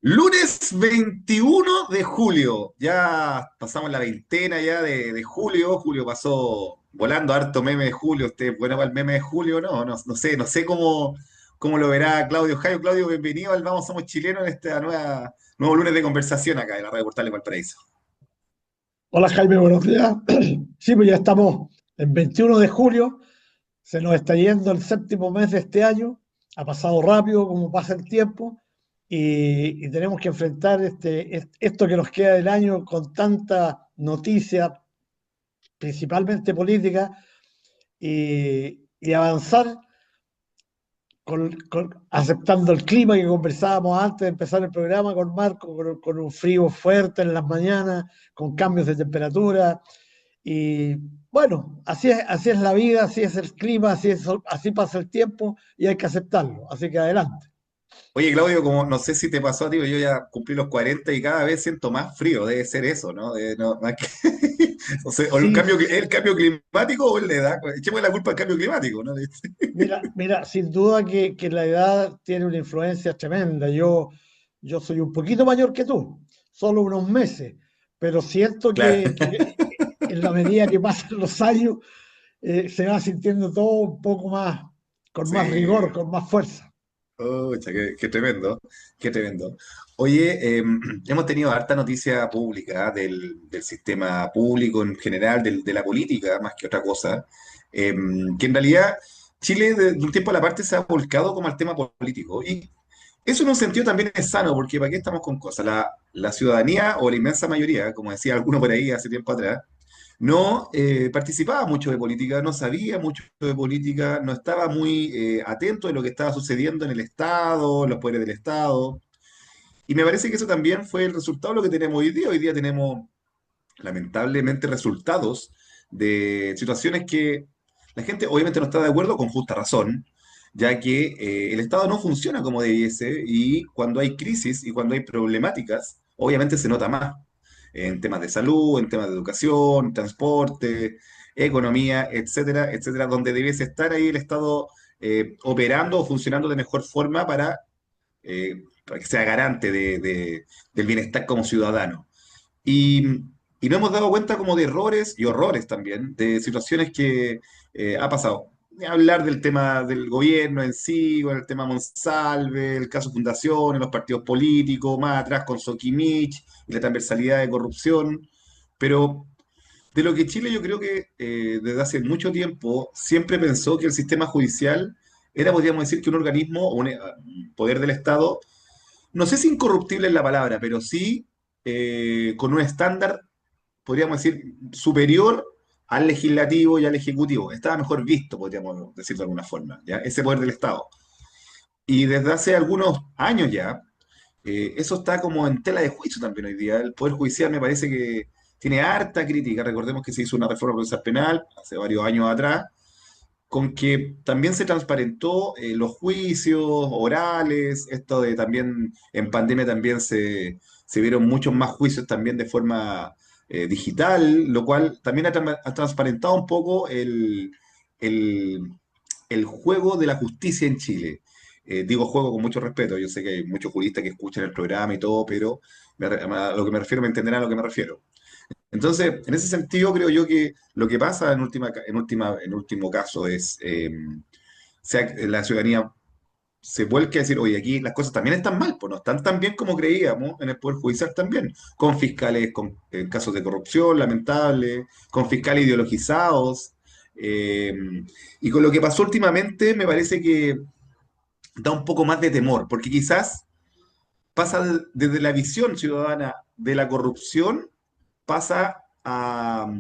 Lunes 21 de julio, ya pasamos la veintena ya de julio. Julio pasó volando, harto meme de julio. ¿Usted bueno para el meme de julio? No sé cómo lo verá Claudio Jairo. Claudio, bienvenido al Vamos Somos Chilenos en este nuevo lunes de conversación acá en la Radio Portal de Valparaíso. Hola Jaime, buenos días. Sí, pues ya estamos en 21 de julio, se nos está yendo el séptimo mes de este año, ha pasado rápido como pasa el tiempo y tenemos que enfrentar esto que nos queda del año con tanta noticia, principalmente política, y avanzar aceptando el clima que conversábamos antes de empezar el programa con Marco, con un frío fuerte en las mañanas, con cambios de temperatura. Y bueno, así es la vida, así es el clima, así pasa el tiempo y hay que aceptarlo. Así que adelante. Oye, Claudio, como no sé si te pasó a ti, pero yo ya cumplí los 40 y cada vez siento más frío. Debe ser eso, ¿no? No, más que... o el Sí, el cambio climático o la edad. Echemos la culpa al cambio climático, ¿no? mira, sin duda que la edad tiene una influencia tremenda. Yo soy un poquito mayor que tú, solo unos meses, pero siento Claro. que en la medida que pasan los años se va sintiendo todo un poco más, con más rigor, Sí. con más fuerza. Pucha, qué tremendo, qué tremendo. Oye, hemos tenido harta noticia pública del sistema público en general, de la política, más que otra cosa, que en realidad Chile de un tiempo a la parte se ha volcado como al tema político. Y eso en un sentido también es sano, porque ¿para qué estamos con cosas? La ciudadanía, o la inmensa mayoría, como decía alguno por ahí hace tiempo atrás, no participaba mucho de política, no sabía mucho de política, no estaba muy atento de lo que estaba sucediendo en el Estado, en los poderes del Estado. Y me parece que eso también fue el resultado de lo que tenemos hoy día. Hoy día tenemos, lamentablemente, resultados de situaciones que la gente obviamente no está de acuerdo con justa razón, ya que el Estado no funciona como debiese y cuando hay crisis y cuando hay problemáticas, obviamente se nota más en temas de salud, en temas de educación, transporte, economía, etcétera, etcétera, donde debiese estar ahí el Estado operando o funcionando de mejor forma para que sea garante del bienestar como ciudadano. Y, y nos hemos dado cuenta como de errores y horrores también, de situaciones que ha pasado. Ni hablar del tema del gobierno en sí, con el tema Monsalve, el caso Fundación, los partidos políticos, más atrás con Soquimich y la transversalidad de corrupción. Pero de lo que Chile yo creo que desde hace mucho tiempo siempre pensó que el sistema judicial era, podríamos decir, que un organismo o un poder del Estado, no sé si incorruptible es la palabra, pero sí con un estándar, podríamos decir, superior al legislativo y al ejecutivo. Estaba mejor visto, podríamos decir de alguna forma, ¿ya? Ese poder del Estado. Y desde hace algunos años ya, eso está como en tela de juicio también hoy día. El Poder Judicial me parece que tiene harta crítica. Recordemos que se hizo una reforma procesal penal hace varios años atrás, con que también se transparentó los juicios orales, esto de también en pandemia también se vieron muchos más juicios también de forma digital, lo cual también ha transparentado un poco el, el juego de la justicia en Chile. Digo juego con mucho respeto, yo sé que hay muchos juristas que escuchan el programa y todo, pero a lo que me refiero me entenderán a lo que me refiero. Entonces, en ese sentido, creo yo que lo que pasa en último caso es la ciudadanía se vuelque a decir, oye, aquí las cosas también están mal, pues no están tan bien como creíamos en el Poder Judicial también, con fiscales con casos de corrupción lamentable, con fiscales ideologizados, eh, y con lo que pasó últimamente me parece que da un poco más de temor, porque quizás pasa desde la visión ciudadana de la corrupción, pasa a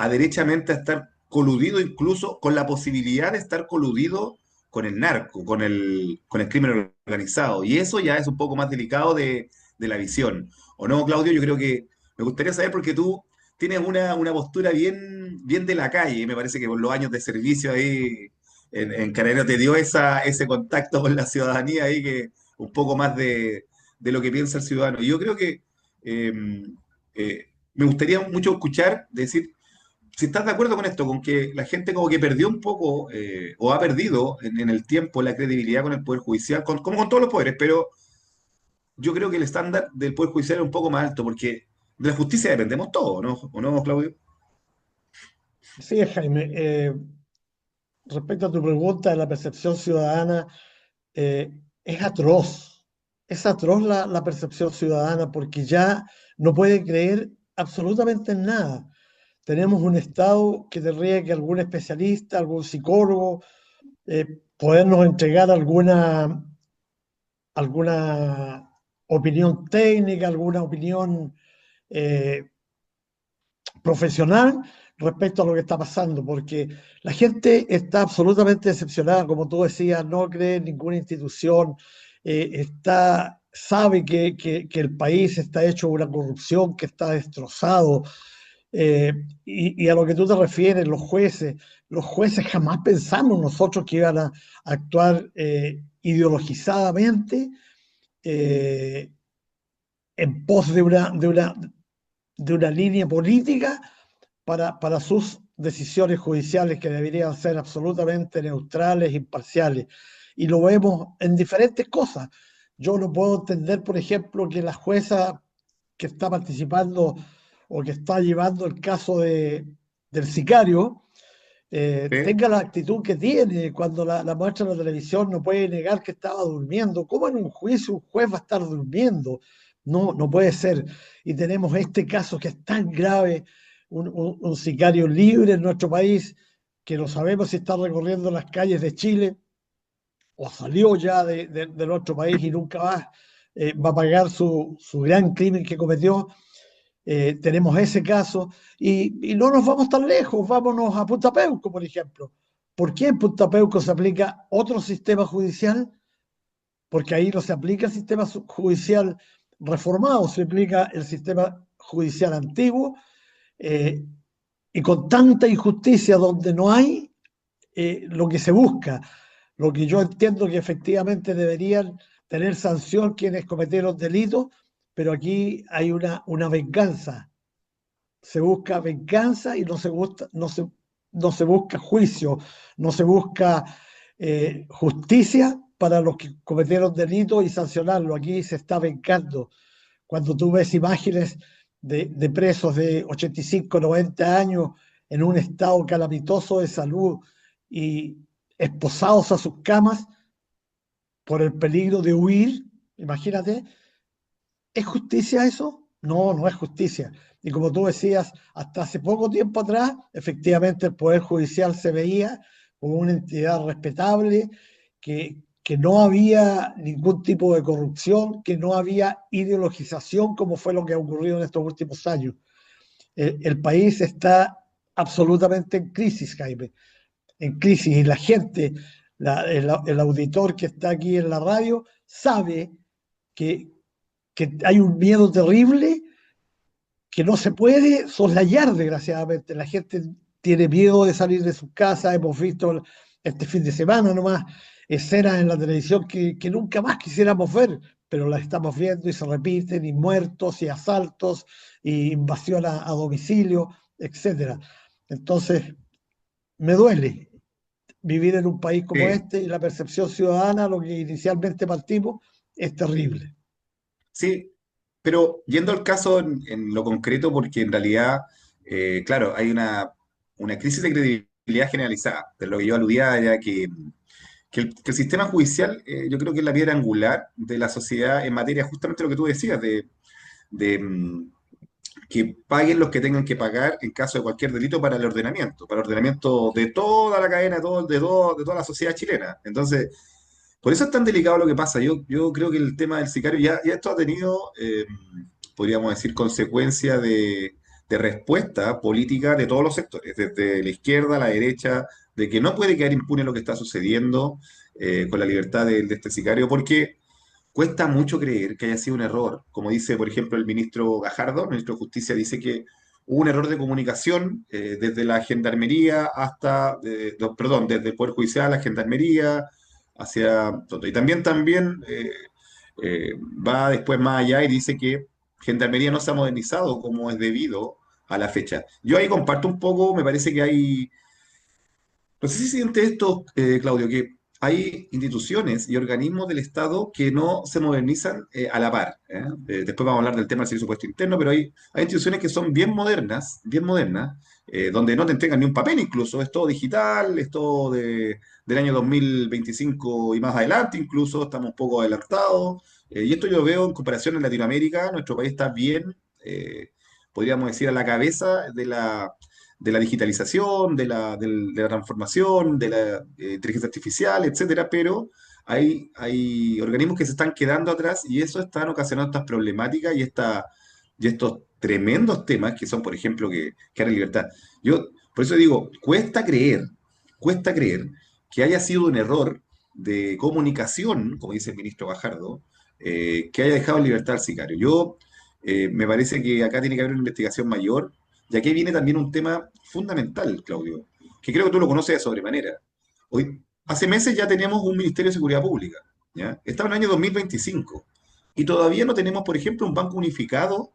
derechamente a estar coludido incluso con la posibilidad de estar coludido con el narco, con el crimen organizado. Y eso ya es un poco más delicado de la visión. ¿O no, Claudio? Yo creo que me gustaría saber porque tú tienes una postura bien de la calle. Me parece que por los años de servicio ahí en Carabineros te dio ese contacto con la ciudadanía ahí que un poco más de lo que piensa el ciudadano. Y yo creo que eh, me gustaría mucho escuchar, decir, si estás de acuerdo con esto, con que la gente como que perdió un poco o ha perdido en el tiempo la credibilidad con el Poder Judicial, como con todos los poderes, pero yo creo que el estándar del Poder Judicial es un poco más alto, porque de la justicia dependemos todos, ¿no? ¿O no, Claudio? Sí, Jaime, respecto a tu pregunta de la percepción ciudadana, eh, es atroz. Es atroz la percepción ciudadana porque ya no puede creer absolutamente en nada. Tenemos un Estado que tendría que algún especialista, algún psicólogo, podernos entregar alguna opinión técnica, alguna opinión eh, profesional respecto a lo que está pasando, porque la gente está absolutamente decepcionada, como tú decías, no cree en ninguna institución, sabe que el país está hecho una corrupción, que está destrozado. Y a lo que tú te refieres, los jueces jamás pensamos nosotros que iban a actuar ideologizadamente eh, en pos de una línea política para sus decisiones judiciales que deberían ser absolutamente neutrales, imparciales. Y lo vemos en diferentes cosas. Yo no puedo entender, por ejemplo, que la jueza que está participando o que está llevando el caso del sicario ¿Sí? tenga la actitud que tiene cuando la muestra en la televisión, no puede negar que estaba durmiendo. ¿Cómo en un juicio un juez va a estar durmiendo? No, no puede ser. Y tenemos este caso que es tan grave, un sicario libre en nuestro país, que no sabemos si está recorriendo las calles de Chile o salió ya de nuestro país y nunca más va a pagar su gran crimen que cometió. Tenemos ese caso y no nos vamos tan lejos, vámonos a Punta Peuco, por ejemplo. ¿Por qué en Punta Peuco se aplica otro sistema judicial? Porque ahí no se aplica el sistema judicial reformado, se aplica el sistema judicial antiguo eh, y con tanta injusticia donde no hay lo que se busca, lo que yo entiendo que efectivamente deberían tener sanción quienes cometieron delitos, pero aquí hay una venganza, se busca venganza y no se busca juicio, no se busca justicia para los que cometieron delitos y sancionarlo. Aquí se está vengando. Cuando tú ves imágenes de presos de 85, 90 años en un estado calamitoso de salud y esposados a sus camas por el peligro de huir, imagínate, ¿es justicia eso? No, no es justicia. Y como tú decías, hasta hace poco tiempo atrás, efectivamente el Poder Judicial se veía como una entidad respetable, que no había ningún tipo de corrupción, que no había ideologización, como fue lo que ha ocurrido en estos últimos años. El país está absolutamente en crisis, Jaime, en crisis. Y la gente, el auditor que está aquí en la radio, sabe que hay un miedo terrible que no se puede soslayar, desgraciadamente. La gente tiene miedo de salir de sus casas. Hemos visto este fin de semana nomás escenas en la televisión que nunca más quisiéramos ver, pero las estamos viendo y se repiten, y muertos, y asaltos, y invasión a domicilio, etcétera. Entonces, me duele vivir en un país como Sí, este y la percepción ciudadana, lo que inicialmente partimos, es terrible. sí, pero yendo al caso en lo concreto, porque en realidad, claro, hay una crisis de credibilidad generalizada, de lo que yo aludía era que el sistema judicial, yo creo que es la piedra angular de la sociedad en materia justamente de lo que tú decías, de que paguen los que tengan que pagar en caso de cualquier delito para el ordenamiento de toda la cadena, de toda la sociedad chilena. Entonces, por eso es tan delicado lo que pasa. Yo creo que el tema del sicario ya esto ha tenido, podríamos decir, consecuencia de respuesta política de todos los sectores, desde la izquierda a la derecha, de que no puede quedar impune lo que está sucediendo con la libertad de este sicario, porque cuesta mucho creer que haya sido un error. Como dice, por ejemplo, el ministro Gajardo, el ministro de Justicia, dice que hubo un error de comunicación desde la gendarmería hasta, perdón, desde el Poder Judicial a la gendarmería, hacia todo. Y también va después más allá y dice que gendarmería no se ha modernizado como es debido a la fecha. Yo ahí comparto un poco, me parece que hay, no sé si siente esto, Claudio, hay instituciones y organismos del Estado que no se modernizan a la par. Después vamos a hablar del tema del servicio de puesto interno, pero hay instituciones que son bien modernas, donde no te entregan ni un papel incluso, es todo digital, es todo del año 2025 y más adelante incluso, estamos un poco adelantados. Y esto yo lo veo en comparación en Latinoamérica, nuestro país está bien, podríamos decir, a la cabeza de la digitalización, de la transformación, de la inteligencia artificial, etcétera, pero hay organismos que se están quedando atrás y eso están ocasionando estas problemáticas y estos tremendos temas que son, por ejemplo, que hay libertad. Yo, por eso digo, cuesta creer que haya sido un error de comunicación, como dice el ministro Gajardo, que haya dejado en libertad al sicario. Me parece que acá tiene que haber una investigación mayor y aquí viene también un tema fundamental, Claudio, que creo que tú lo conoces de sobremanera. Hace meses ya tenemos un Ministerio de Seguridad Pública, ¿ya? Estamos en el año 2025 y todavía no tenemos, por ejemplo, un banco unificado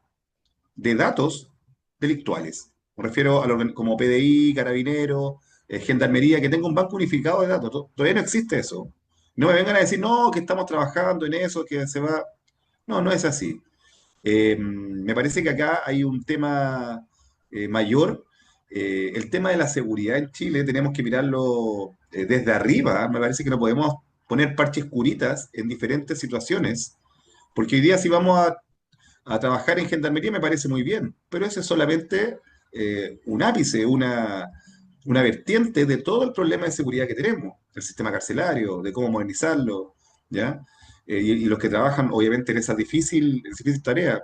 de datos delictuales. Me refiero a como PDI, Carabinero, Gendarmería, que tenga un banco unificado de datos. Todavía no existe eso. No me vengan a decir, no, que estamos trabajando en eso, que se va. No, no es así. Me parece que acá hay un tema mayor. El tema de la seguridad en Chile tenemos que mirarlo desde arriba. Me parece que no podemos poner parches curitas en diferentes situaciones, porque hoy día si vamos a trabajar en gendarmería me parece muy bien, pero ese es solamente un ápice, una vertiente de todo el problema de seguridad que tenemos, el sistema carcelario, de cómo modernizarlo, ¿ya? Y los que trabajan, obviamente, en esa difícil tarea.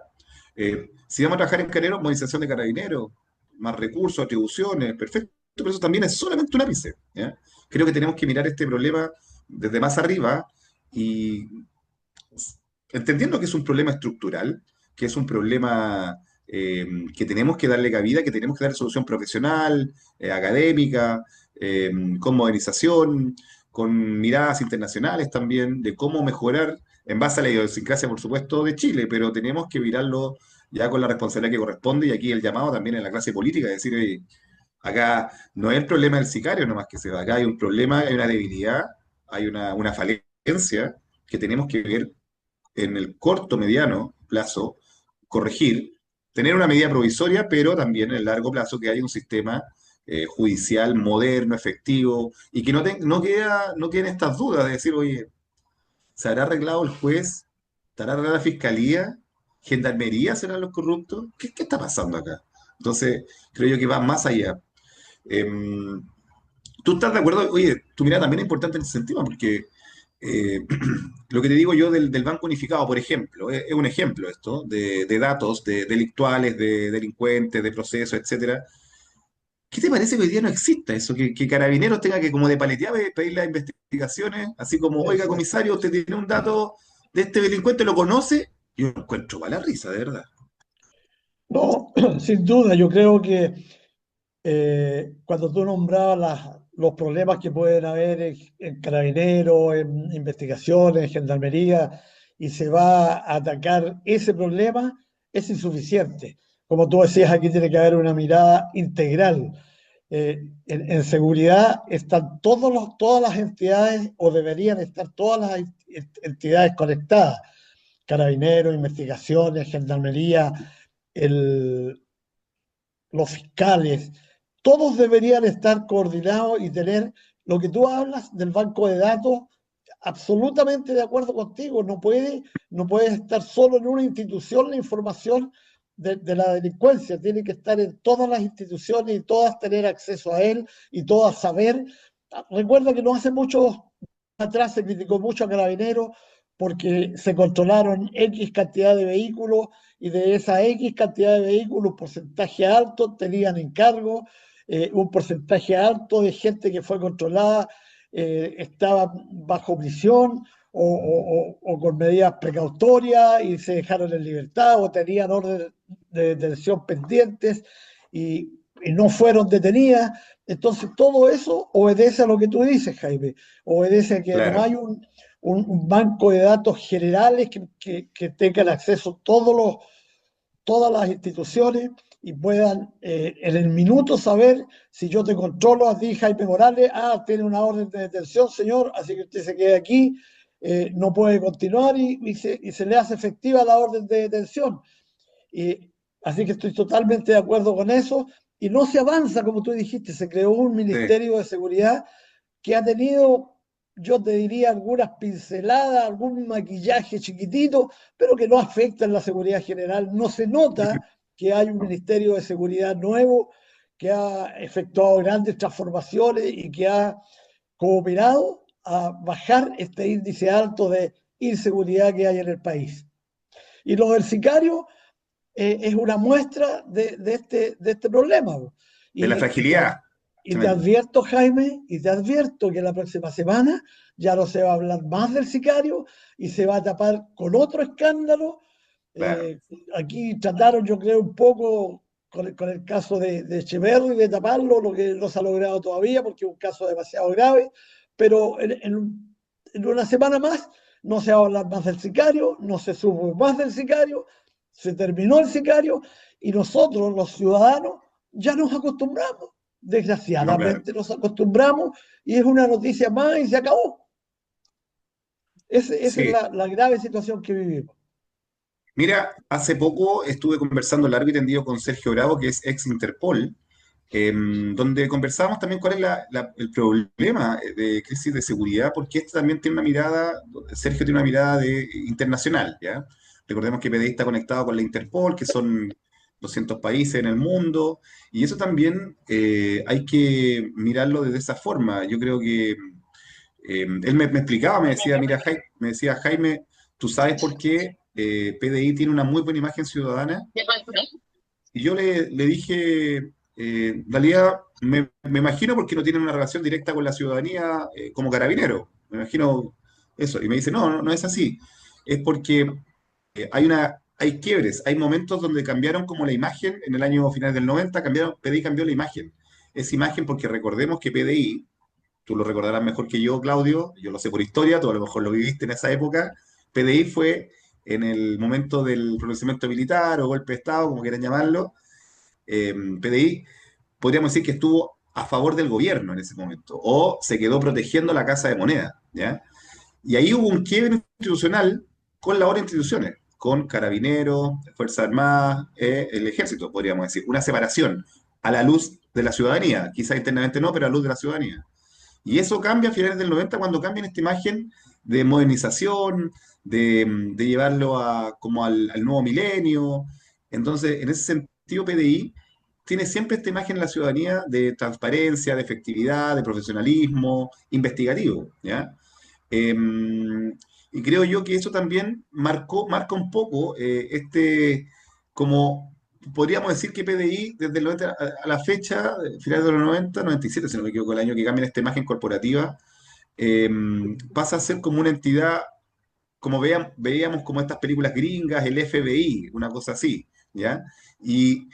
Si vamos a trabajar en Carabineros, modernización de Carabineros, más recursos, atribuciones, perfecto, pero eso también es solamente un ápice, ¿ya? Creo que tenemos que mirar este problema desde más arriba y entendiendo que es un problema estructural, que es un problema que tenemos que darle cabida, que tenemos que dar solución profesional, académica, con modernización, con miradas internacionales también, de cómo mejorar en base a la idiosincrasia, por supuesto, de Chile, pero tenemos que mirarlo ya con la responsabilidad que corresponde y aquí el llamado también en la clase política, es decir, oye, acá no es el problema del sicario nomás que se va, acá hay un problema, hay una debilidad, hay una falencia que tenemos que ver en el corto, mediano plazo, corregir, tener una medida provisoria, pero también en el largo plazo que haya un sistema judicial moderno, efectivo, y que no queden estas dudas de decir, oye, ¿se habrá arreglado el juez? ¿Se habrá arreglado la fiscalía? ¿Gendarmería serán los corruptos? ¿Qué está pasando acá? Entonces, creo yo que va más allá. Em, ¿Tú estás de acuerdo? Oye, tu mirada también es importante en ese sentido, porque eh, lo que te digo yo del Banco Unificado, por ejemplo, es un ejemplo esto, de datos de delictuales, de delincuentes, de procesos, etcétera. ¿Qué te parece que hoy día no exista eso? Que Carabineros tenga que como de paletear pedir las investigaciones, así como, oiga, Eso. comisario, usted tiene un dato de este delincuente, ¿lo conoce? Yo lo encuentro para la risa, de verdad. No, sin duda, yo creo que cuando tú nombrabas los problemas que pueden haber en carabineros, en investigaciones, en gendarmería, y se va a atacar ese problema, es insuficiente. Como tú decías, aquí tiene que haber una mirada integral. En seguridad están todas las entidades o deberían estar todas las entidades conectadas. Carabineros, investigaciones, gendarmería, el, los fiscales, todos deberían estar coordinados y tener lo que tú hablas del banco de datos, absolutamente de acuerdo contigo. No puede estar solo en una institución la información de la delincuencia, tiene que estar en todas las instituciones y todas tener acceso a él y todas saber. Recuerda que no hace mucho atrás se criticó mucho a Carabineros porque se controlaron X cantidad de vehículos y de esa X cantidad de vehículos, un porcentaje alto tenían encargo, un porcentaje alto de gente que fue controlada estaba bajo prisión o con medidas precautorias y se dejaron en libertad o tenían orden de detención pendientes y no fueron detenidas. Entonces, todo eso obedece a lo que tú dices, Jaime. Obedece a que no Claro. hay un banco de datos generales que tengan acceso todas las instituciones. y puedan en el minuto saber si yo te controlo a ti, Jaime Morales, tiene una orden de detención, señor, así que usted se quede aquí, no puede continuar y se le hace efectiva la orden de detención. Y, así que estoy totalmente de acuerdo con eso y no se avanza, como tú dijiste, se creó un Sí. Ministerio de Seguridad que ha tenido, yo te diría, algunas pinceladas, algún maquillaje chiquitito, pero que no afecta en la seguridad general. No se nota que hay un Ministerio de Seguridad nuevo que ha efectuado grandes transformaciones y que ha cooperado a bajar este índice alto de inseguridad que hay en el país. Y lo del sicario es una muestra de este problema. De la Y, y, te, fragilidad. y te Tremendo. advierto, Jaime, y te advierto que la próxima semana ya no se va a hablar más del sicario y se va a tapar con otro escándalo. Claro. Eh, Aquí trataron, yo creo, un poco con el caso de Echeverri de taparlo, lo que no se ha logrado todavía porque es un caso demasiado grave, pero en una semana más no se va a hablar más del sicario, no se supo más del sicario, se terminó el sicario y nosotros, los ciudadanos, ya nos acostumbramos. No, claro. Desgraciadamente nos acostumbramos y es una noticia más y se acabó. Esa es Sí. la grave situación que vivimos. Mira, hace poco estuve conversando largo y tendido con Sergio Bravo, que es ex Interpol, donde conversábamos también cuál es el problema de crisis de seguridad, porque este también tiene una mirada, Sergio tiene una mirada internacional, ¿ya? Recordemos que PDI está conectado con la Interpol, que son 200 países en el mundo, y eso también hay que mirarlo de esa forma. Yo creo que él me explicaba, me decía, mira, me decía, Jaime, ¿tú sabes por qué PDI tiene una muy buena imagen ciudadana? Y yo le dije, en realidad me imagino porque no tienen una relación directa con la ciudadanía como carabinero. Me imagino eso. Y me dice, no, no, no es así. Es porque hay quiebres, hay momentos donde cambiaron como la imagen, en el año final del 90, PDI cambió la imagen. Esa imagen porque recordemos que PDI, tú lo recordarás mejor que yo, Claudio, yo lo sé por historia, tú a lo mejor lo viviste en esa época, PDI fue en el momento del pronunciamiento militar o golpe de Estado, como quieran llamarlo, PDI, podríamos decir que estuvo a favor del gobierno en ese momento, o se quedó protegiendo la Casa de Moneda, ¿ya? Y ahí hubo un quiebre institucional con las otras instituciones, con Carabineros, Fuerzas Armadas, el Ejército, podríamos decir, una separación a la luz de la ciudadanía, quizá internamente no, pero a la luz de la ciudadanía. Y eso cambia a finales del 90 cuando cambian esta imagen de modernización, de llevarlo como al nuevo milenio. Entonces, en ese sentido, PDI tiene siempre esta imagen en la ciudadanía de transparencia, de efectividad, de profesionalismo investigativo, ¿ya? Eh, y creo yo que eso también marca un poco como podríamos decir que PDI desde el 90 a la fecha, finales de los 90, 97, si no me equivoco, el año que cambian esta imagen corporativa, eh, pasa a ser como una entidad, como veíamos como estas películas gringas, el FBI, una cosa así, ¿ya? Y,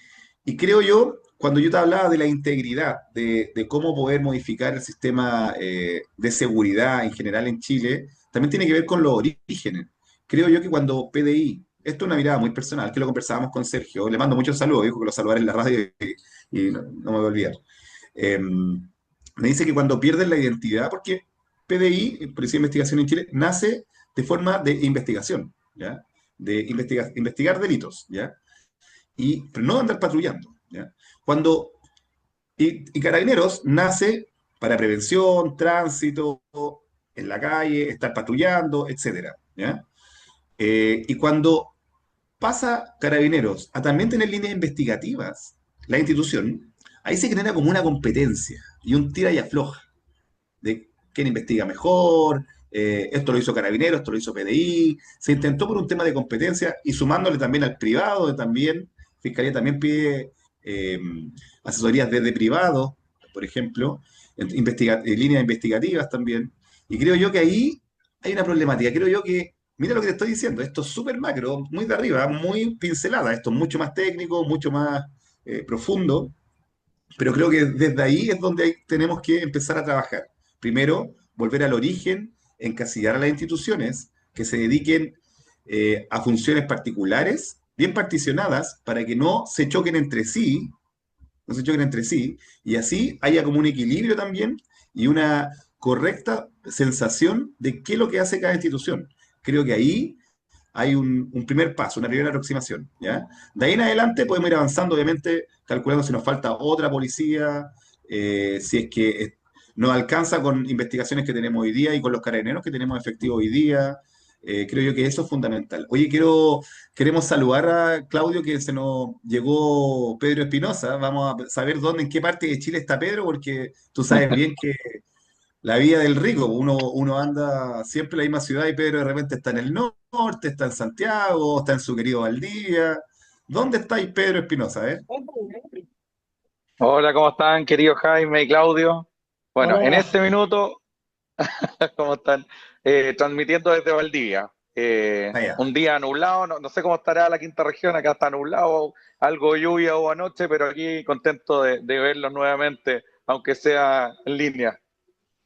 y creo yo, cuando yo te hablaba de la integridad, de cómo poder modificar el sistema de seguridad en general en Chile, también tiene que ver con los orígenes. Creo yo que cuando PDI, esto es una mirada muy personal, que lo conversábamos con Sergio, le mando muchos saludos, dijo que lo saludara en la radio y no me voy a olvidar. Me dice que cuando pierden la identidad, porque PDI, Policía de Investigación en Chile, nace de forma de investigación, ¿ya? De investigar delitos, ¿ya? Pero no andar patrullando, ¿ya? Cuando, y Carabineros nace para prevención, tránsito, en la calle, estar patrullando, etcétera, ¿ya? Y cuando pasa Carabineros a también tener líneas investigativas, la institución, ahí se genera como una competencia y un tira y afloja de quién investiga mejor, esto lo hizo Carabineros, esto lo hizo PDI, se intentó por un tema de competencia y sumándole también al privado, también, Fiscalía también pide eh, asesorías desde privados, por ejemplo, líneas investigativas también, y creo yo que ahí hay una problemática, creo yo que, mira lo que te estoy diciendo, esto es súper macro, muy de arriba, muy pincelada, esto es mucho más técnico, mucho más profundo, pero creo que desde ahí es donde tenemos que empezar a trabajar. Primero, volver al origen, encasillar a las instituciones que se dediquen a funciones particulares bien particionadas para que no se choquen entre sí, no se choquen entre sí, y así haya como un equilibrio también y una correcta sensación de qué es lo que hace cada institución. Creo que ahí hay un primer paso, una primera aproximación, ¿ya? De ahí en adelante podemos ir avanzando, obviamente, calculando si nos falta otra policía, si es que nos alcanza con investigaciones que tenemos hoy día y con los carabineros que tenemos efectivos hoy día. Creo yo que eso es fundamental. Oye, queremos saludar a Claudio, que se nos llegó Pedro Espinosa. Vamos a saber dónde, en qué parte de Chile está Pedro, porque tú sabes bien que la vida del rico, uno anda siempre en la misma ciudad y Pedro de repente está en el norte, está en Santiago, está en su querido Valdivia. ¿Dónde estáis, Pedro Espinosa, Hola, ¿cómo están, querido Jaime y Claudio? Bueno, en Hola, este minuto, ¿cómo están? Transmitiendo desde Valdivia. allá? Un día nublado, no sé cómo estará la quinta región, acá está nublado, algo lluvia o anoche, pero aquí contento de verlos nuevamente, aunque sea en línea.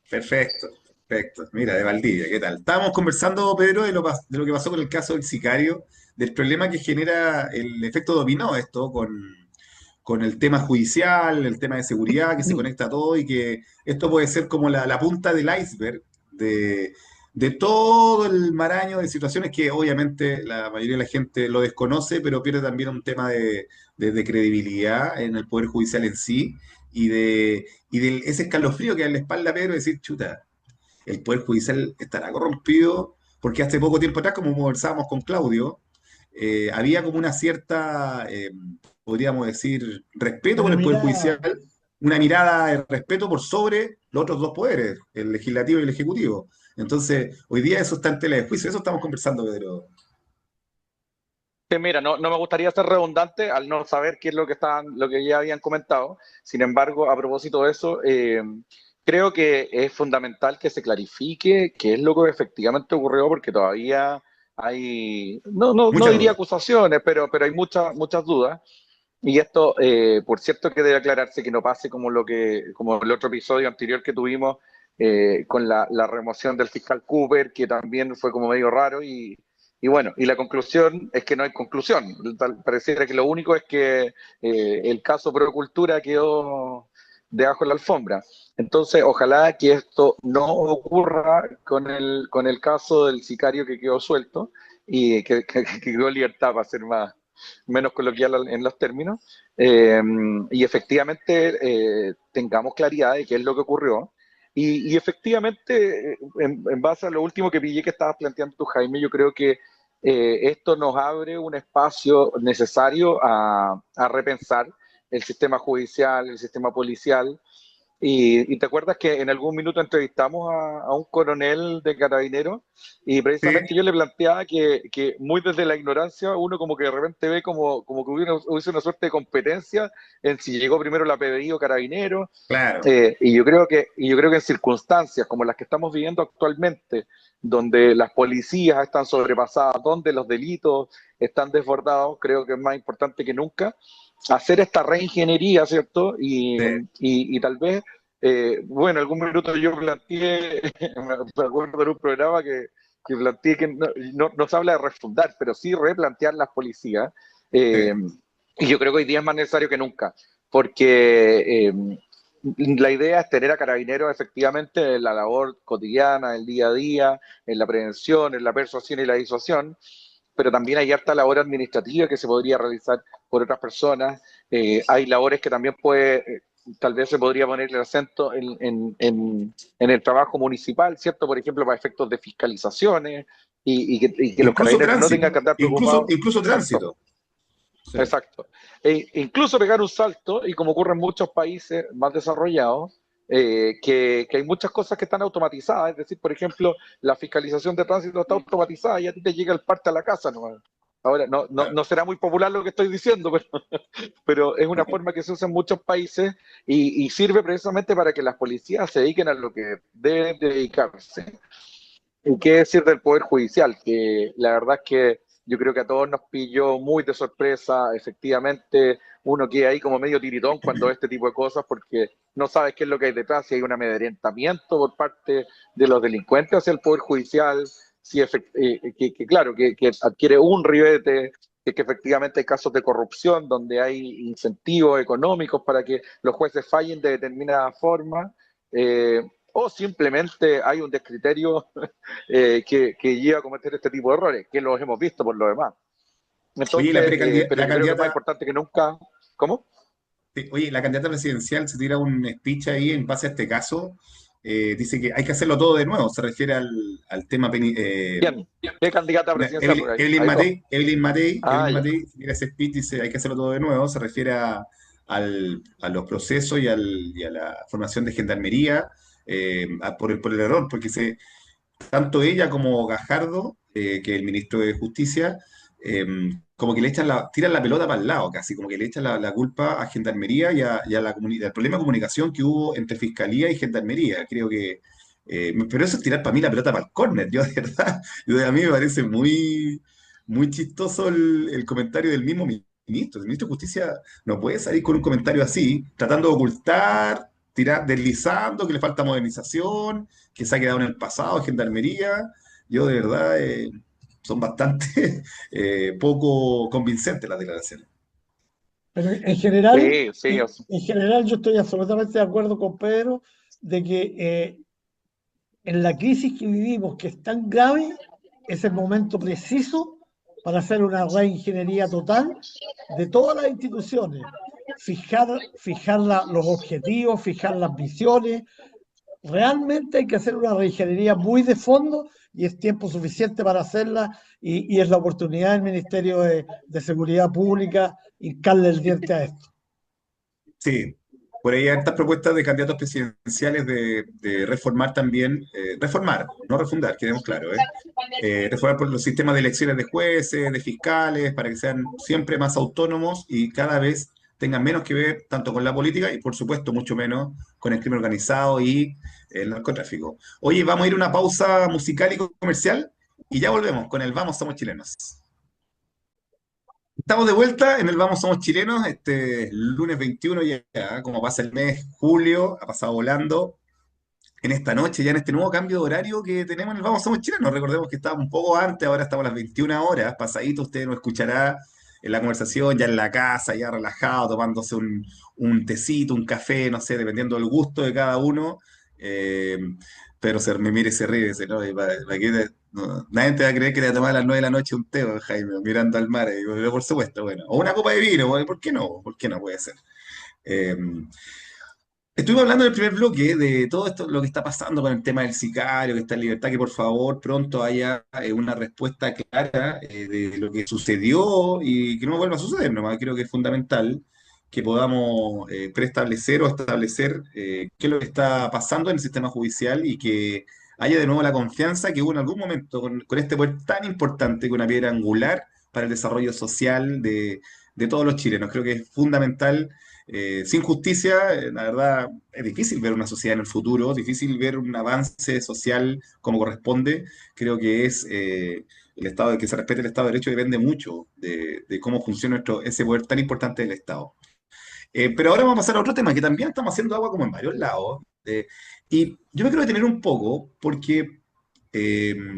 Perfecto, perfecto. Mira, de Valdivia, ¿qué tal? Estábamos conversando, Pedro, de lo que pasó con el caso del sicario, del problema que genera el efecto dominó esto con el tema judicial, el tema de seguridad, que se conecta a todo y que esto puede ser como la punta del iceberg de, de todo el maraño de situaciones que obviamente la mayoría de la gente lo desconoce, pero pierde también un tema de credibilidad en el Poder Judicial en sí y de ese escalofrío que da en la espalda a Pedro de decir, chuta, el Poder Judicial estará corrompido, porque hace poco tiempo atrás, como conversábamos con Claudio, había como una cierta, podríamos decir, respeto por una el Poder mirada, Judicial, una mirada de respeto por sobre los otros dos poderes, el legislativo y el ejecutivo. Entonces, hoy día eso está en tela de juicio, eso estamos conversando, Pedro. Mira, no me gustaría ser redundante al no saber qué es lo que lo que ya habían comentado. Sin embargo, a propósito de eso, creo que es fundamental que se clarifique qué es lo que efectivamente ocurrió, porque todavía hay, no Muchas diría dudas. acusaciones, pero hay muchas dudas. Y esto, por cierto, que debe aclararse que no pase como el otro episodio anterior que tuvimos con la remoción del fiscal Cooper, que también fue como medio raro y bueno, y la conclusión es que no hay conclusión. Pareciera que lo único es que el caso Procultura quedó debajo de la alfombra. Entonces, ojalá que esto no ocurra con el caso del sicario que quedó suelto y que quedó en libertad, para ser menos coloquial en los términos, y efectivamente tengamos claridad de qué es lo que ocurrió. Y efectivamente, en base a lo último que pillé que estabas planteando tú, Jaime, yo creo que esto nos abre un espacio necesario a repensar el sistema judicial, el sistema policial, y te acuerdas que en algún minuto entrevistamos a un coronel de carabineros y Sí, precisamente yo le planteaba que muy desde la ignorancia uno como que de repente ve como que hubiese una suerte de competencia en si llegó primero la PDI o carabinero. claro. Y yo creo que en circunstancias como las que estamos viviendo actualmente, donde las policías están sobrepasadas, donde los delitos están desbordados, creo que es más importante que nunca hacer esta reingeniería, ¿cierto? Sí, Y tal vez, bueno, algún minuto yo planteé, me acuerdo de un programa que planteé que no se habla de refundar, pero sí replantear las policías. sí. Eh, y yo creo que hoy día es más necesario que nunca, porque la idea es tener a carabineros efectivamente en la labor cotidiana, el día a día, en la prevención, en la persuasión y la disuasión, pero también hay harta labor administrativa que se podría realizar por otras personas. Hay labores que también tal vez se podría poner el acento en el trabajo municipal, ¿cierto? Por ejemplo, para efectos de fiscalizaciones y que los Incluso carabineros no tránsito, tengan que andar incluso, preocupados. incluso Exacto. tránsito. Sí, Exacto. Incluso pegar un salto, y como ocurre en muchos países más desarrollados, que hay muchas cosas que están automatizadas. Es decir, por ejemplo, la fiscalización de tránsito está automatizada y a ti te llega el parte a la casa, ¿no? Ahora, claro. no será muy popular lo que estoy diciendo, pero es una forma que se usa en muchos países y sirve precisamente para que las policías se dediquen a lo que deben dedicarse. ¿Y qué decir del Poder Judicial? Que la verdad es que yo creo que a todos nos pilló muy de sorpresa. Efectivamente, uno queda ahí como medio tiritón cuando ve este tipo de cosas porque no sabes qué es lo que hay detrás, si hay un amedrentamiento por parte de los delincuentes hacia el Poder Judicial, si claro, que adquiere un ribete si es que efectivamente hay casos de corrupción donde hay incentivos económicos para que los jueces fallen de determinada forma, o simplemente hay un descriterio que lleva a cometer este tipo de errores, que los hemos visto por lo demás. Oye, Entonces, pero la yo creo que es más candidata, importante que nunca. ¿Cómo? oye, la candidata presidencial se tira un speech ahí en base a este caso. Dice que hay que hacerlo todo de nuevo. Se refiere al tema ¿Quién? ¿Qué candidata presidencial? Porque hay dos. Ah, Evelyn ya. Matei, mira ese speech, dice hay que hacerlo todo de nuevo, se refiere a los procesos y a la formación de gendarmería por el error, porque tanto ella como Gajardo, que es el ministro de Justicia, eh, como que le echan tiran la pelota para el lado, casi, como que le echan la culpa a Gendarmería y a la comunidad, el problema de comunicación que hubo entre Fiscalía y Gendarmería. Creo que, pero eso es tirar para mí la pelota para el córner, yo de verdad, a mí me parece muy chistoso el comentario del mismo ministro. El ministro de Justicia no puede salir con un comentario así, tratando de ocultar, deslizando que le falta modernización, que se ha quedado en el pasado, Gendarmería. Yo de verdad son bastante poco convincentes las declaraciones. Pero Sí, sí, en general yo estoy absolutamente de acuerdo con Pedro de que en la crisis que vivimos, que es tan grave, es el momento preciso para hacer una reingeniería total de todas las instituciones, fijar los objetivos, fijar las visiones. Realmente hay que hacer una reingeniería muy de fondo y es tiempo suficiente para hacerla y es la oportunidad del Ministerio de Seguridad Pública hincarle el diente a esto. Sí, por ahí hay estas propuestas de candidatos presidenciales de reformar también, reformar, no refundar, quedemos claro, reformar por los sistemas de elecciones de jueces, de fiscales, para que sean siempre más autónomos y cada vez tengan menos que ver tanto con la política y por supuesto mucho menos con el crimen organizado y el narcotráfico. Oye, vamos a ir a una pausa musical y comercial y ya volvemos con el Vamos Somos Chilenos. Estamos de vuelta en el Vamos Somos Chilenos, este lunes 21 ya, como pasa el mes, julio, ha pasado volando. En esta noche, ya en este nuevo cambio de horario que tenemos en el Vamos Somos Chilenos, recordemos que estábamos un poco antes, ahora estamos a las 21 horas, pasadito, usted nos escuchará en la conversación, ya en la casa, ya relajado, tomándose un tecito, un café, no sé, dependiendo del gusto de cada uno. Eh, pero me mire y se ríe, dice, ¿no? Nadie te va a creer que te va a tomar a las 9 de la noche un té, Jaime, mirando al mar. Y digo, por supuesto, bueno. O una copa de vino, ¿por qué no? ¿Por qué no puede ser? Eh, Estuvimos hablando en el primer bloque de todo esto, lo que está pasando con el tema del sicario, que está en libertad, que por favor pronto haya una respuesta clara de lo que sucedió y que no vuelva a suceder nomás. Creo que es fundamental que podamos preestablecer o establecer qué es lo que está pasando en el sistema judicial y que haya de nuevo la confianza que hubo en algún momento con este poder tan importante, con una piedra angular para el desarrollo social de todos los chilenos. Creo que es fundamental sin justicia, la verdad, es difícil ver una sociedad en el futuro, difícil ver un avance social como corresponde. Creo que es el Estado, de que se respete el Estado de Derecho depende mucho de cómo funciona ese poder tan importante del Estado. Pero ahora vamos a pasar a otro tema que también estamos haciendo agua como en varios lados. Y yo me quiero detener un poco porque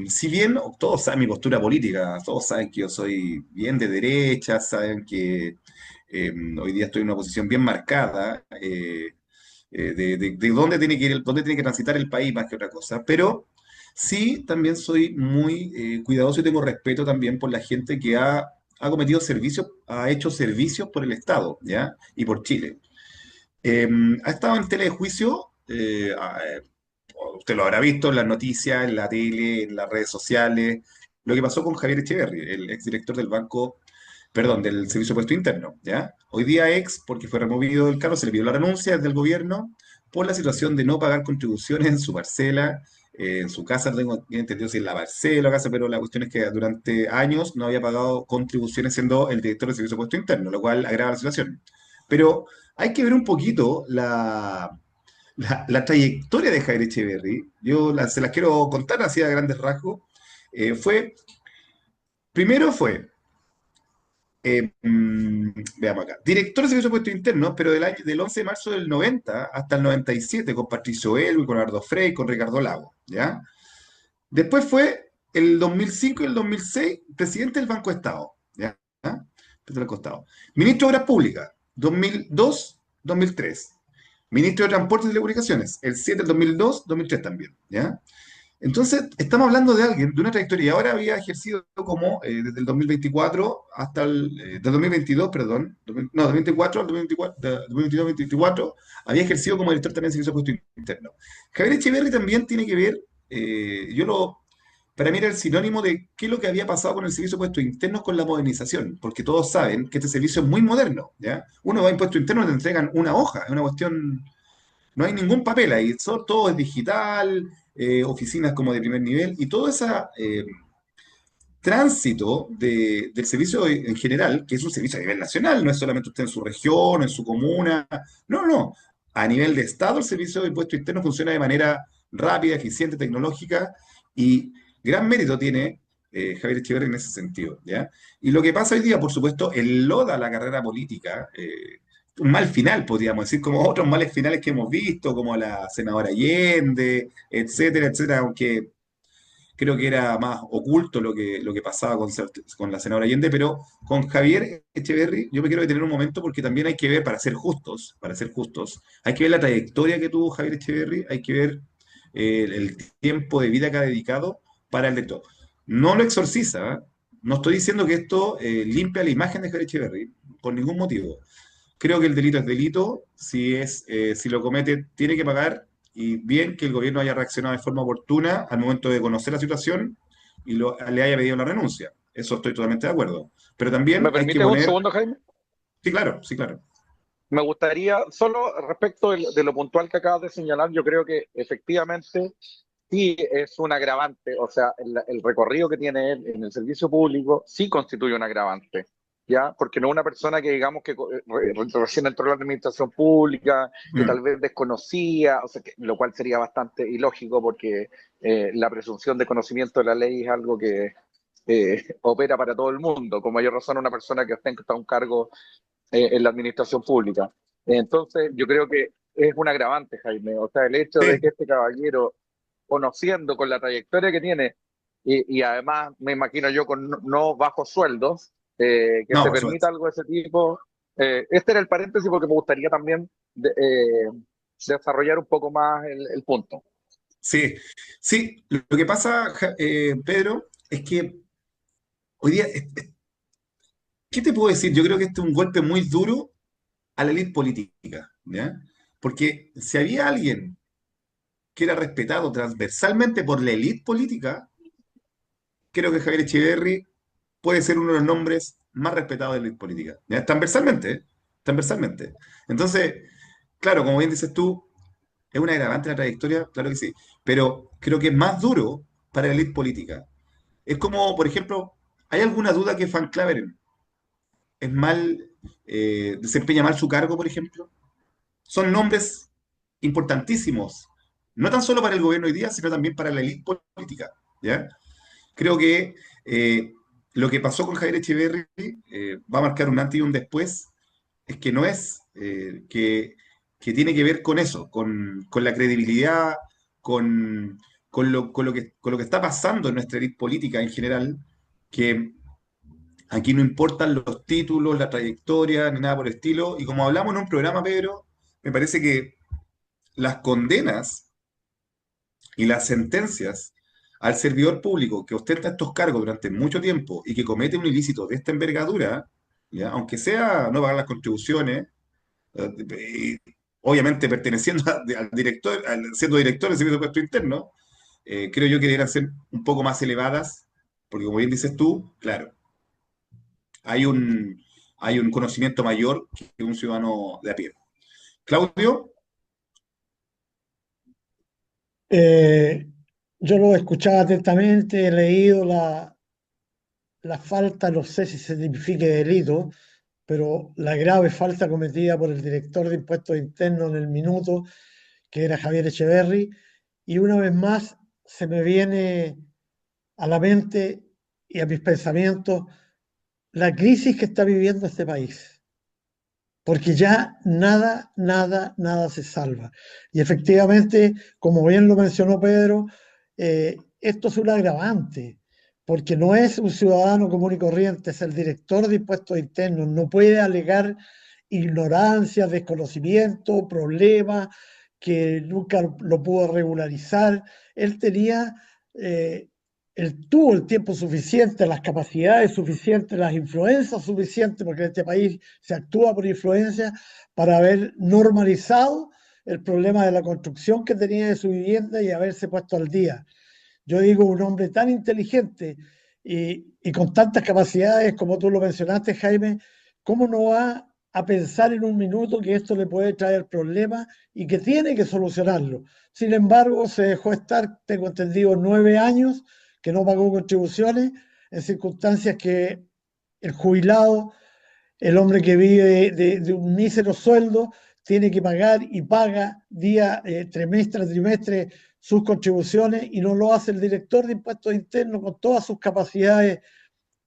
si bien todos saben mi postura política, todos saben que yo soy bien de derecha, saben que hoy día estoy en una posición bien marcada de dónde tiene que ir, dónde tiene que transitar el país más que otra cosa, pero sí también soy muy cuidadoso y tengo respeto también por la gente que ha cometido servicios, ha hecho servicios por el Estado, ¿ya? Y por Chile. Ha estado en tela de juicio, usted lo habrá visto en las noticias, en la tele, en las redes sociales, lo que pasó con Javier Echeverry, el exdirector del banco, perdón, del Servicio de Puesto Interno, ¿ya? Hoy día ex, porque fue removido del cargo, se le pidió la renuncia desde el gobierno por la situación de no pagar contribuciones en su parcela, en su casa, no tengo bien entendido si en la parcela o casa, pero la cuestión es que durante años no había pagado contribuciones siendo el director del Servicio de Puesto Interno, lo cual agrava la situación. Pero hay que ver un poquito la trayectoria de Javier Echeverry. Se las quiero contar así a grandes rasgos. Primero fue veamos acá. Director de Servicio de Puestos Internos, pero del 11 de marzo del 90 hasta el 97, con Patricio Elwin, con Ardo Frey, con Ricardo Lago, ¿ya? Después fue el 2005 y el 2006 presidente del Banco Estado, ¿ya? Petróleo al costado. Ministro de Obras Públicas, 2002-2003. Ministro de Transportes y Telecomunicaciones, el 7 del 2002-2003 también, ¿ya? Entonces, estamos hablando de alguien, de una trayectoria, y ahora había ejercido como desde el 2024 hasta del 2022, perdón, no, 2024 al 2024, de 2022-2024, había ejercido como director también de Servicio de Puesto Interno. Javier Echeverry también tiene que ver, para mí era el sinónimo de qué es lo que había pasado con el Servicio de Puestos Internos con la modernización, porque todos saben que este servicio es muy moderno, ¿ya? Uno va a impuestos internos y te entregan una hoja, es una cuestión, no hay ningún papel ahí, todo es digital, oficinas como de primer nivel, y todo ese tránsito del servicio en general, que es un servicio a nivel nacional, no es solamente usted en su región, en su comuna, no, no. A nivel de Estado, el servicio de impuesto interno funciona de manera rápida, eficiente, tecnológica, y gran mérito tiene Javier Echeverri en ese sentido, ¿ya? Y lo que pasa hoy día, por supuesto, enloda la carrera política, un mal final, podríamos decir, como otros males finales que hemos visto, como la senadora Allende, etcétera, etcétera, aunque creo que era más oculto lo que pasaba con la senadora Allende, pero con Javier Echeverry yo me quiero detener un momento porque también hay que ver, para ser justos, hay que ver la trayectoria que tuvo Javier Echeverry, hay que ver el tiempo de vida que ha dedicado para el delito. No lo exorciza, ¿eh? No estoy diciendo que esto limpia la imagen de Javier Echeverry, por ningún motivo. Creo que el delito es delito, si lo comete tiene que pagar, y bien que el gobierno haya reaccionado de forma oportuna al momento de conocer la situación y le haya pedido la renuncia. Eso estoy totalmente de acuerdo. Pero ¿Me también hay que permites un poner, segundo, Jaime? sí, claro, sí, claro. Me gustaría, solo respecto de lo puntual que acabas de señalar, yo creo que efectivamente sí es un agravante, o sea, el recorrido que tiene él en el servicio público sí constituye un agravante, ¿ya? Porque no es una persona que digamos que recién entró a la administración pública, que Mm, tal vez desconocía, o sea, lo cual sería bastante ilógico porque la presunción de conocimiento de la ley es algo que opera para todo el mundo, con mayor razón una persona que ostenta un cargo en la administración pública. Entonces, yo creo que es un agravante, Jaime. O sea, el hecho de sí, que este caballero, conociendo con la trayectoria que tiene, y además me imagino yo con no bajos sueldos, que no, se por permita supuesto. algo de ese tipo. Este era el paréntesis porque me gustaría también desarrollar un poco más el punto. Sí, sí, lo que pasa, Pedro, es que hoy día, ¿qué te puedo decir? Yo creo que este es un golpe muy duro a la élite política, ¿ya? Porque si había alguien que era respetado transversalmente por la élite política, creo que Javier Echeverry puede ser uno de los nombres más respetados de la élite política. ¿Ya? Transversalmente, ¿eh? Transversalmente. Entonces, claro, como bien dices tú, es una agravante la trayectoria, claro que sí, pero creo que es más duro para la élite política. Es como, por ejemplo, ¿hay alguna duda que Van Claveren desempeña mal su cargo, por ejemplo? Son nombres importantísimos, no tan solo para el gobierno hoy día, sino también para la élite política, ¿ya? Creo que lo que pasó con Javier Echeverry va a marcar un antes y un después, es que no es que tiene que ver con eso, con la credibilidad, con, con lo que está pasando en nuestra élite política en general, que aquí no importan los títulos, la trayectoria, ni nada por el estilo, y como hablamos en un programa, Pedro, me parece que las condenas y las sentencias al servidor público que ostenta estos cargos durante mucho tiempo y que comete un ilícito de esta envergadura, ¿ya? Aunque sea no pagar las contribuciones, y obviamente perteneciendo al director, siendo director del Servicio de Puesto Interno, creo yo que deberían ser un poco más elevadas, porque como bien dices tú, claro, hay un, hay un conocimiento mayor que un ciudadano de a pie. Claudio, Eh, yo lo he escuchado atentamente, he leído la falta, no sé si se tipifique delito, pero la grave falta cometida por el director de Impuestos Internos en el minuto, que era Javier Echeverry, y una vez más se me viene a la mente y a mis pensamientos la crisis que está viviendo este país, porque ya nada, nada, nada se salva. Y efectivamente, como bien lo mencionó Pedro, esto es un agravante, porque no es un ciudadano común y corriente, es el director de impuestos internos, no puede alegar ignorancia, desconocimiento, problemas, que nunca lo pudo regularizar. Él tenía, eh, él tuvo el tiempo suficiente, las capacidades suficientes, las influencias suficientes, porque en este país se actúa por influencia, para haber normalizado el problema de la construcción que tenía de su vivienda y haberse puesto al día. Yo digo, un hombre tan inteligente y con tantas capacidades como tú lo mencionaste, Jaime, ¿cómo no va a pensar en un minuto que esto le puede traer problemas y que tiene que solucionarlo? Sin embargo, se dejó estar, tengo entendido, 9 años que no pagó contribuciones en circunstancias que el jubilado, el hombre que vive de un mísero sueldo, tiene que pagar y paga día, trimestre a trimestre sus contribuciones, y no lo hace el director de impuestos internos con todas sus capacidades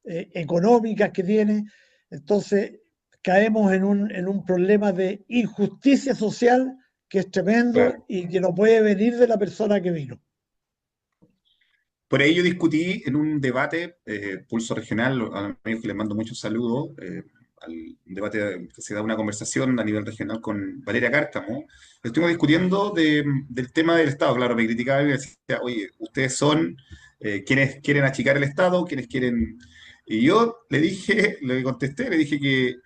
económicas que tiene. Entonces caemos en un problema de injusticia social que es tremendo Claro. y que no puede venir de la persona que vino. Por ahí yo discutí en un debate, Pulso Regional, a los amigos que les mando muchos saludos, al debate que se da una conversación a nivel regional con Valeria Cárcamo. Estuvimos discutiendo del tema del Estado. Claro, me criticaba y me decía, oye, ustedes son quienes quieren achicar el Estado, quienes quieren... Y yo le dije, le contesté, le dije que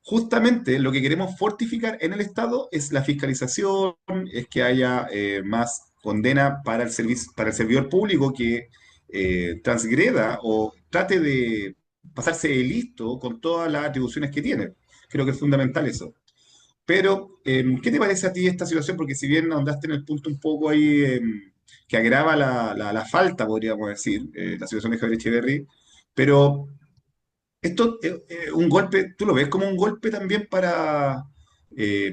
justamente lo que queremos fortificar en el Estado es la fiscalización, es que haya más condena para el para el servidor público que transgreda o trate de pasarse de listo con todas las atribuciones que tiene. Creo que es fundamental eso. Pero, ¿qué te parece a ti esta situación? Porque si bien ahondaste en el punto un poco ahí que agrava la falta, podríamos decir, la situación de Javier Echeverry, pero esto es un golpe, ¿tú lo ves como un golpe también para, eh,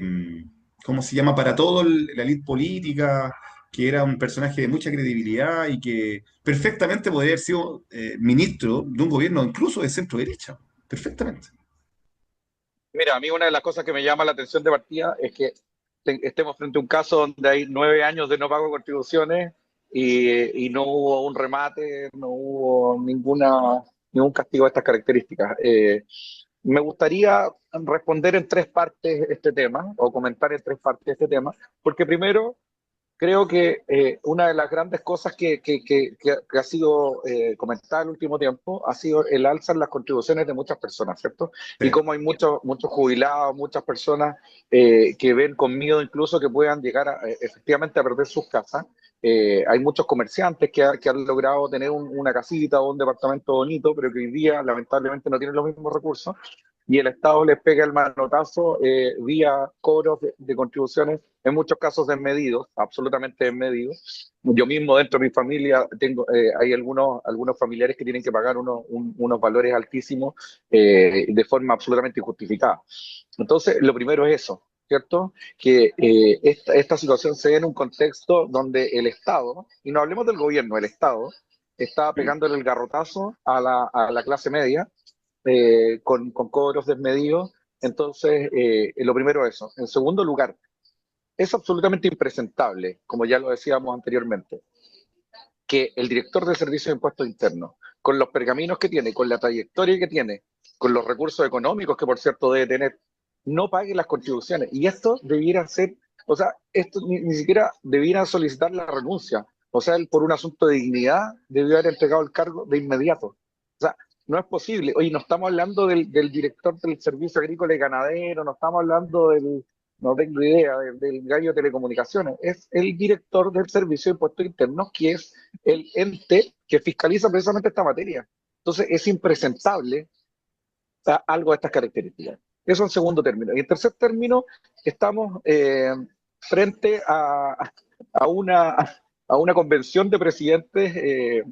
¿cómo se llama? Para toda la élite política, que era un personaje de mucha credibilidad y que perfectamente podría haber sido ministro de un gobierno incluso de centro derecha, perfectamente. Mira, a mí una de las cosas que me llama la atención de partida es que estemos frente a un caso donde hay 9 años de no pago de contribuciones y no hubo un remate, no hubo ningún castigo de estas características. Me gustaría responder en tres partes este tema, o comentar en tres partes este tema, porque primero creo que una de las grandes cosas que ha sido comentada en el último tiempo ha sido el alza en las contribuciones de muchas personas, ¿cierto? Sí. Y como hay muchos jubilados, muchas personas que ven con miedo incluso que puedan llegar efectivamente a perder sus casas. Hay muchos comerciantes que han logrado tener una casita o un departamento bonito, pero que hoy día lamentablemente no tienen los mismos recursos y el Estado les pega el manotazo vía cobros de contribuciones, en muchos casos desmedidos, absolutamente desmedidos. Yo mismo dentro de mi familia hay algunos familiares que tienen que pagar unos valores altísimos de forma absolutamente injustificada. Entonces, lo primero es eso, ¿cierto? Que esta situación se ve en un contexto donde el Estado, y no hablemos del gobierno, el Estado está pegándole el garrotazo a la clase media con cobros desmedidos. Entonces, lo primero eso. En segundo lugar, es absolutamente impresentable, como ya lo decíamos anteriormente, que el director del Servicio de Impuestos Internos, con los pergaminos que tiene, con la trayectoria que tiene, con los recursos económicos que por cierto debe tener, no pague las contribuciones. Y esto debiera ser, o sea, esto ni siquiera debiera solicitar la renuncia. O sea, él por un asunto de dignidad debió haber entregado el cargo de inmediato. O sea, no es posible. Oye, no estamos hablando del director del Servicio Agrícola y Ganadero, no estamos hablando no tengo idea, del gallo de telecomunicaciones. Es el director del Servicio de Impuestos Internos, que es el ente que fiscaliza precisamente esta materia. Entonces, es impresentable algo de estas características. Eso en segundo término. Y en tercer término, estamos frente a una, a una convención de presidentes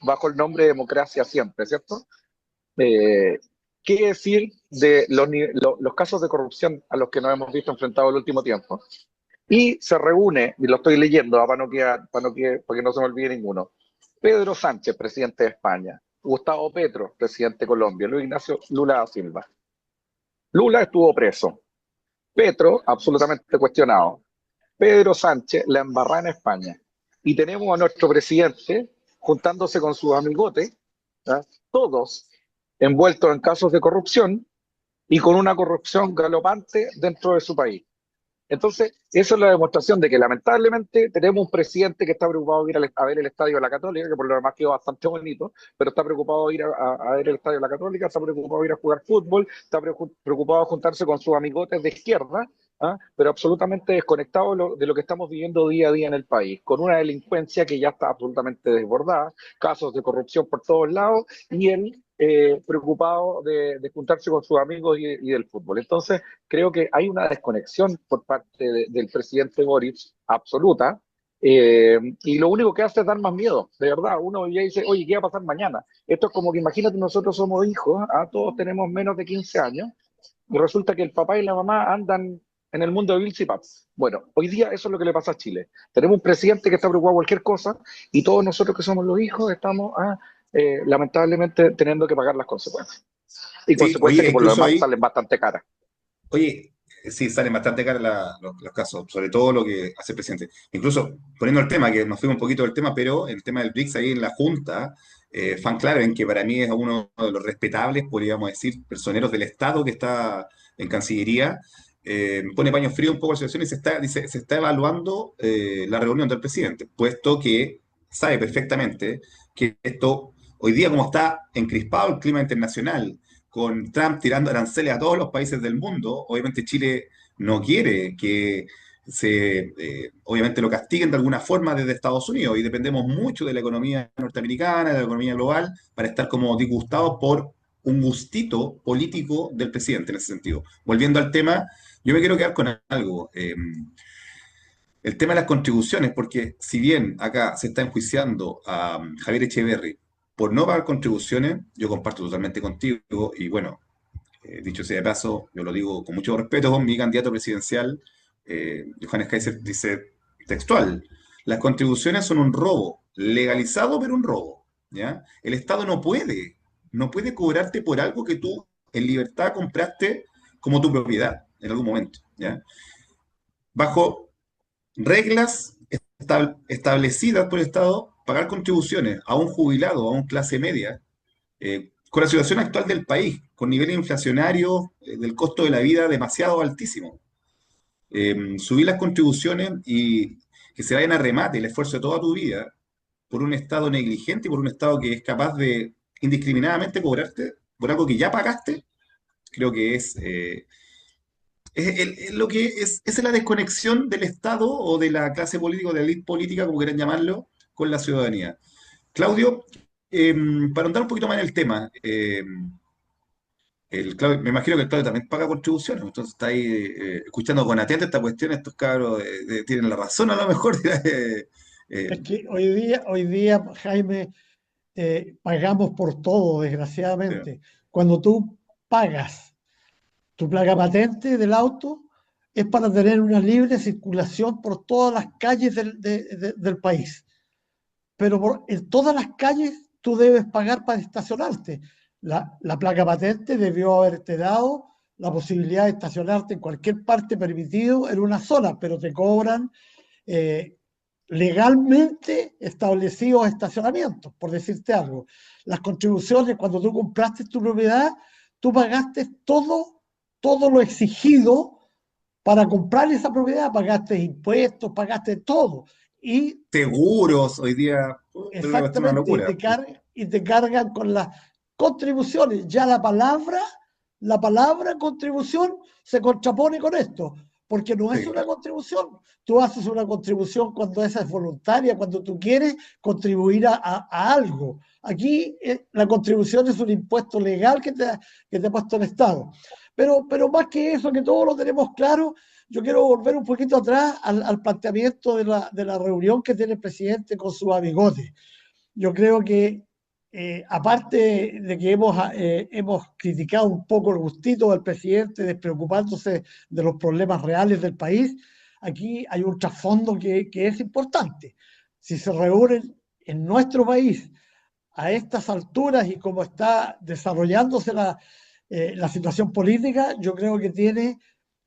bajo el nombre de Democracia Siempre, ¿cierto? Eh, ¿Qué decir de los casos de corrupción a los que nos hemos visto enfrentados el último tiempo? Y se reúne, y lo estoy leyendo para que no se me olvide ninguno, Pedro Sánchez, presidente de España; Gustavo Petro, presidente de Colombia; Luis Ignacio Lula da Silva. Lula estuvo preso, Petro absolutamente cuestionado, Pedro Sánchez la embarrada en España. Y tenemos a nuestro presidente juntándose con sus amigotes, ¿ah? Todos envueltos en casos de corrupción y con una corrupción galopante dentro de su país. Entonces, eso es la demostración de que lamentablemente tenemos un presidente que está preocupado de ir a ver el estadio de la Católica, que por lo demás quedó bastante bonito, pero está preocupado de ir a ver el estadio de la Católica, está preocupado de ir a jugar fútbol, está preocupado de juntarse con sus amigotes de izquierda, ¿ah? Pero absolutamente desconectado de lo que estamos viviendo día a día en el país, con una delincuencia que ya está absolutamente desbordada, casos de corrupción por todos lados, y él preocupado de juntarse con sus amigos y del fútbol. Entonces, creo que hay una desconexión por parte del presidente Boric absoluta, y lo único que hace es dar más miedo, de verdad. Uno ya dice, oye, ¿qué va a pasar mañana? Esto es como que imagínate, nosotros somos hijos, ¿ah? Todos tenemos menos de 15 años, y resulta que el papá y la mamá andan en el mundo de Bills y Paps. Bueno, hoy día eso es lo que le pasa a Chile. Tenemos un presidente que está preocupado por cualquier cosa, y todos nosotros que somos los hijos estamos lamentablemente teniendo que pagar las consecuencias. Y Sí, consecuencias oye, que por lo incluso demás ahí, salen bastante caras. oye, sí, salen bastante caros los casos, sobre todo lo que hace el presidente. Incluso poniendo el tema, que nos fuimos un poquito del tema, pero el tema del BRICS ahí en la Junta, Van Claren, que para mí es uno de los respetables, podríamos decir, personeros del Estado que está en Cancillería, pone paño frío un poco la situación y dice, se está evaluando la reunión del presidente, puesto que sabe perfectamente que esto, hoy día como está encrispado el clima internacional, con Trump tirando aranceles a todos los países del mundo, obviamente Chile no quiere que obviamente lo castiguen de alguna forma desde Estados Unidos y dependemos mucho de la economía norteamericana, de la economía global, para estar como disgustados por un gustito político del presidente en ese sentido. Volviendo al tema, yo me quiero quedar con algo. El tema de las contribuciones, porque si bien acá se está enjuiciando a Javier Echeverry por no pagar contribuciones, yo comparto totalmente contigo y bueno, dicho sea de paso, yo lo digo con mucho respeto, mi candidato presidencial, Johannes Kaiser, dice textual, las contribuciones son un robo, legalizado pero un robo, ¿ya? El Estado no puede cobrarte por algo que tú en libertad compraste como tu propiedad en algún momento, ¿ya? Bajo reglas establecidas por el Estado, pagar contribuciones a un jubilado, a un clase media, con la situación actual del país, con niveles inflacionarios del costo de la vida demasiado altísimo. Subir las contribuciones y que se vayan a remate el esfuerzo de toda tu vida por un Estado negligente y por un Estado que es capaz de indiscriminadamente cobrarte por algo que ya pagaste, creo que es lo que es la desconexión del Estado o de la clase política o de la élite política, como quieran llamarlo, con la ciudadanía. Claudio, para andar un poquito más en el tema, me imagino que el Claudio también paga contribuciones, entonces está ahí escuchando con atento esta cuestión, estos cabros tienen la razón a lo mejor. eh, Es que hoy día, Jaime, pagamos por todo, eh, desgraciadamente. Cuando tú pagas tu placa patente del auto, es para tener una libre circulación por todas las calles del país. Pero en todas las calles tú debes pagar para estacionarte. La placa patente debió haberte dado la posibilidad de estacionarte en cualquier parte permitido en una zona, pero te cobran eh, legalmente establecidos estacionamientos, por decirte algo. Las contribuciones, cuando tú compraste tu propiedad, tú pagaste todo lo exigido para comprar esa propiedad, pagaste impuestos, pagaste todo. Y seguros, hoy día, es una exactamente, locura. y te cargan con las contribuciones. Ya la palabra contribución se contrapone con esto, porque no es Sí. una contribución. Tú haces una contribución cuando esa es voluntaria, cuando tú quieres contribuir a algo. Aquí la contribución es un impuesto legal que te ha puesto el Estado. Pero más que eso, que todos lo tenemos claro, yo quiero volver un poquito atrás al planteamiento de la reunión que tiene el presidente con sus amigotes. Yo creo que, aparte de que hemos criticado un poco el gustito del presidente despreocupándose de los problemas reales del país, aquí hay un trasfondo que es importante. Si se reúnen en nuestro país a estas alturas y como está desarrollándose la situación política, yo creo que tiene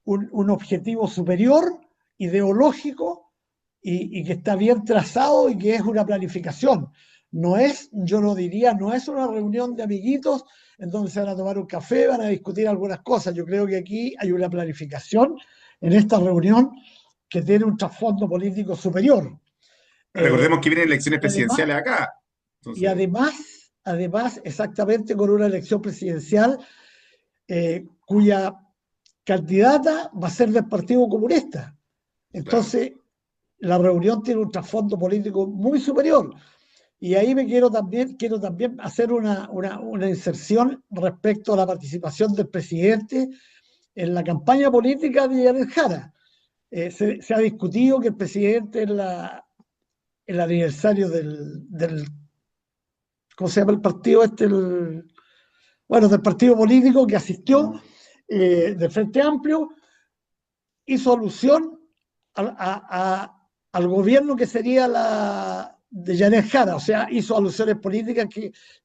un objetivo superior, ideológico, y que está bien trazado y que es una planificación. No es, yo lo diría, no es una reunión de amiguitos en donde se van a tomar un café, van a discutir algunas cosas. Yo creo que aquí hay una planificación en esta reunión que tiene un trasfondo político superior. Eh, Recordemos que vienen elecciones y además, presidenciales acá. y Entonces, además, exactamente con una elección presidencial cuya candidata va a ser del Partido Comunista. claro. Entonces, la reunión tiene un trasfondo político muy superior. Y ahí quiero también hacer una inserción respecto a la participación del presidente en la campaña política de Yanet Jara. Se ha discutido que el presidente en el aniversario ¿cómo se llama el partido este? Bueno, del partido político que asistió del Frente Amplio, hizo alusión al gobierno que sería la de Yanet Jara, o sea, hizo alusiones políticas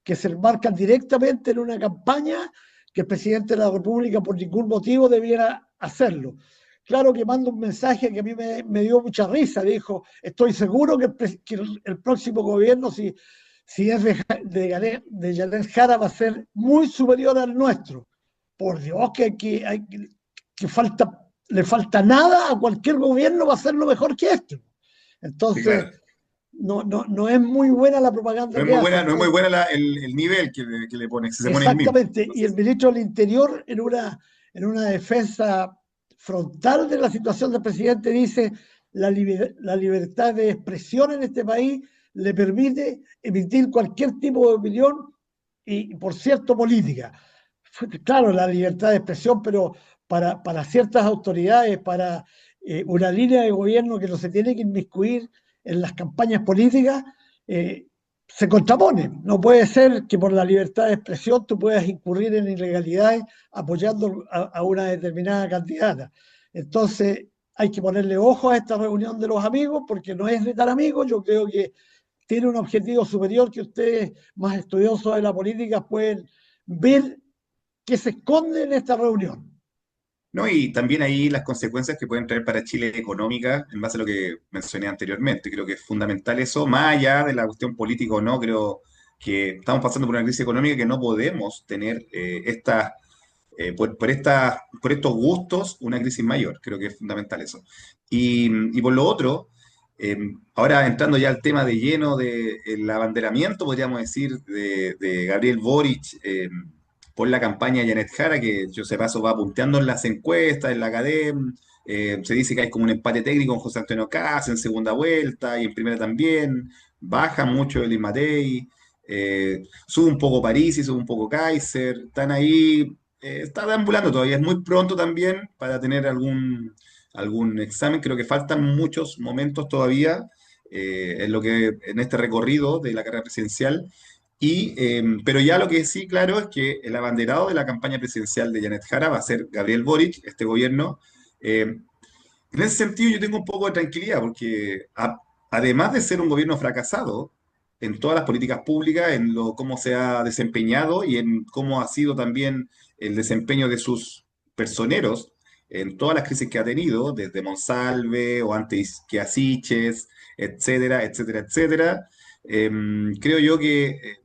que se enmarcan directamente en una campaña que el presidente de la República por ningún motivo debiera hacerlo. Claro que manda un mensaje que a mí me dio mucha risa, dijo, estoy seguro que el próximo gobierno, si es de Yanet Jara, va a ser muy superior al nuestro. Por Dios, que le falta nada a cualquier gobierno para hacerlo mejor que este. Sí, Entonces, claro. no es muy buena la propaganda No es que muy hace. buena, no es muy Entonces, buena el nivel que le pone, si se pone el mismo. exactamente. Y el ministro del Interior, en una defensa frontal de la situación del presidente, dice la libertad de expresión en este país le permite emitir cualquier tipo de opinión y, por cierto, política. Claro, la libertad de expresión, pero para ciertas autoridades, para una línea de gobierno que no se tiene que inmiscuir en las campañas políticas, eh, se contrapone. No puede ser que por la libertad de expresión tú puedas incurrir en ilegalidades apoyando a una determinada candidata. Entonces, hay que ponerle ojo a esta reunión de los amigos porque no es de tan amigos. Yo creo que tiene un objetivo superior que ustedes, más estudiosos de la política, pueden ver que se esconde en esta reunión. ¿No? Y también ahí las consecuencias que pueden traer para Chile económicas, en base a lo que mencioné anteriormente. Creo que es fundamental eso, más allá de la cuestión política o no, creo que estamos pasando por una crisis económica que no podemos tener por estos gustos una crisis mayor. Creo que es fundamental eso. Y por lo otro, eh, ahora entrando ya al tema de lleno del abanderamiento, podríamos decir, de Gabriel Boric por la campaña de Janet Jara, que yo sé paso va punteando en las encuestas, en la academia. Se dice que hay como un empate técnico con José Antonio Caz en segunda vuelta y en primera también. Baja mucho el Matei. Sube un poco París y sube un poco Kaiser. Están ahí, está deambulando todavía. Es muy pronto también para tener algún examen. Creo que faltan muchos momentos todavía en este recorrido de la carrera presidencial. Pero ya lo que sí, claro, es que el abanderado de la campaña presidencial de Janet Jara va a ser Gabriel Boric, este gobierno. En ese sentido, yo tengo un poco de tranquilidad, porque además de ser un gobierno fracasado en todas las políticas públicas, en cómo se ha desempeñado y en cómo ha sido también el desempeño de sus personeros en todas las crisis que ha tenido, desde Monsalve o antes que Asiches, etcétera, etcétera, etcétera. Creo yo que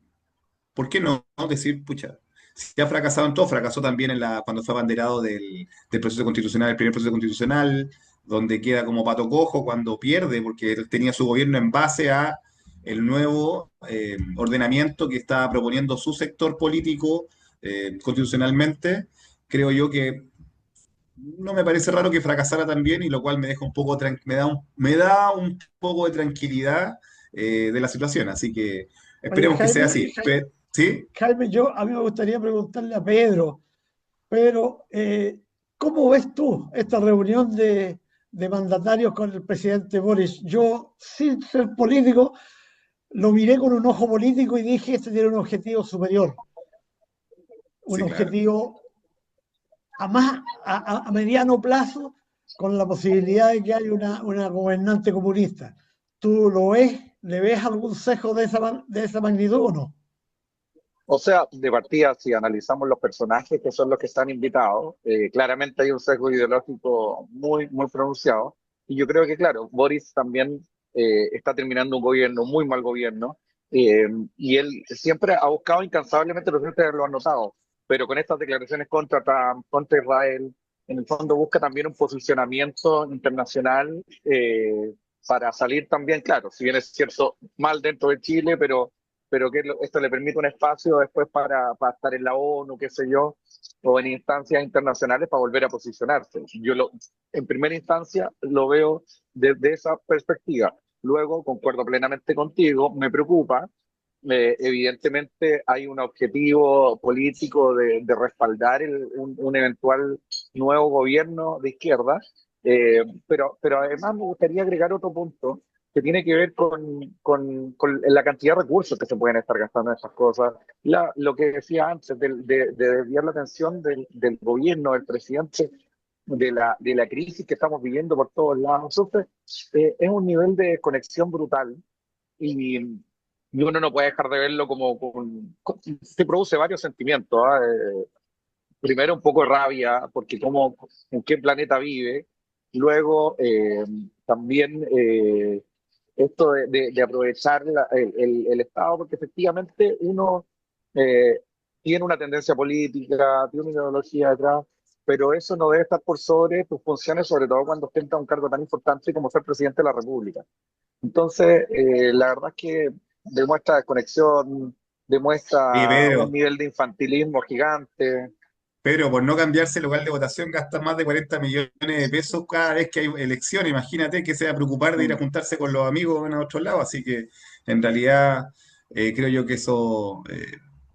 ¿por qué no decir, pucha, si ha fracasado en todo, fracasó también cuando fue abanderado del proceso constitucional, el primer proceso constitucional, donde queda como pato cojo cuando pierde, porque él tenía su gobierno en base a el nuevo ordenamiento que estaba proponiendo su sector político constitucionalmente. Creo yo que no me parece raro que fracasara también, y lo cual me deja un poco, me da un poco de tranquilidad de la situación. Así que Oye, esperemos que sea así. ¿Sí? Jaime, a mí me gustaría preguntarle a Pedro, ¿cómo ves tú esta reunión de mandatarios con el presidente Boris? Yo, sin ser político, lo miré con un ojo político y dije, este tiene un objetivo superior, un Sí, claro. objetivo a mediano plazo con la posibilidad de que haya una gobernante comunista. ¿Tú lo ves? ¿Le ves algún sesgo de esa magnitud o no? O sea, de partida, si analizamos los personajes que son los que están invitados, claramente hay un sesgo ideológico muy, muy pronunciado. Y yo creo que, claro, Boris también está terminando un gobierno, muy mal gobierno, Eh, y él siempre ha buscado incansablemente, lo siempre lo han notado, pero con estas declaraciones contra Trump, contra Israel, en el fondo busca también un posicionamiento internacional para salir también, claro, si bien es cierto, mal dentro de Chile, pero que esto le permite un espacio después para estar en la ONU, qué sé yo, o en instancias internacionales para volver a posicionarse. En primera instancia lo veo desde esa perspectiva. Luego, concuerdo plenamente contigo, me preocupa. Evidentemente hay un objetivo político de respaldar un eventual nuevo gobierno de izquierda, pero además me gustaría agregar otro punto que tiene que ver con la cantidad de recursos que se pueden estar gastando en estas cosas. Lo que decía antes, de desviar la atención del gobierno, del presidente, de la crisis que estamos viviendo por todos lados. Entonces, es un nivel de conexión brutal y, y uno no puede dejar de verlo se produce varios sentimientos. ¿Ah? Primero un poco de rabia, porque en qué planeta vive. Luego también esto de aprovechar el Estado, porque efectivamente uno eh, tiene una tendencia política, tiene una ideología detrás, pero eso no debe estar por sobre tus funciones, sobre todo cuando ostenta un cargo tan importante como ser presidente de la República. Entonces, la verdad es que demuestra desconexión, Y demuestra un Pedro, nivel de infantilismo gigante. Pero por no cambiarse el lugar de votación gasta más de 40 millones de pesos cada vez que hay elecciones. Imagínate que se va a preocupar de ir a Mm. juntarse con los amigos en otro lado. Así que en realidad creo yo que eso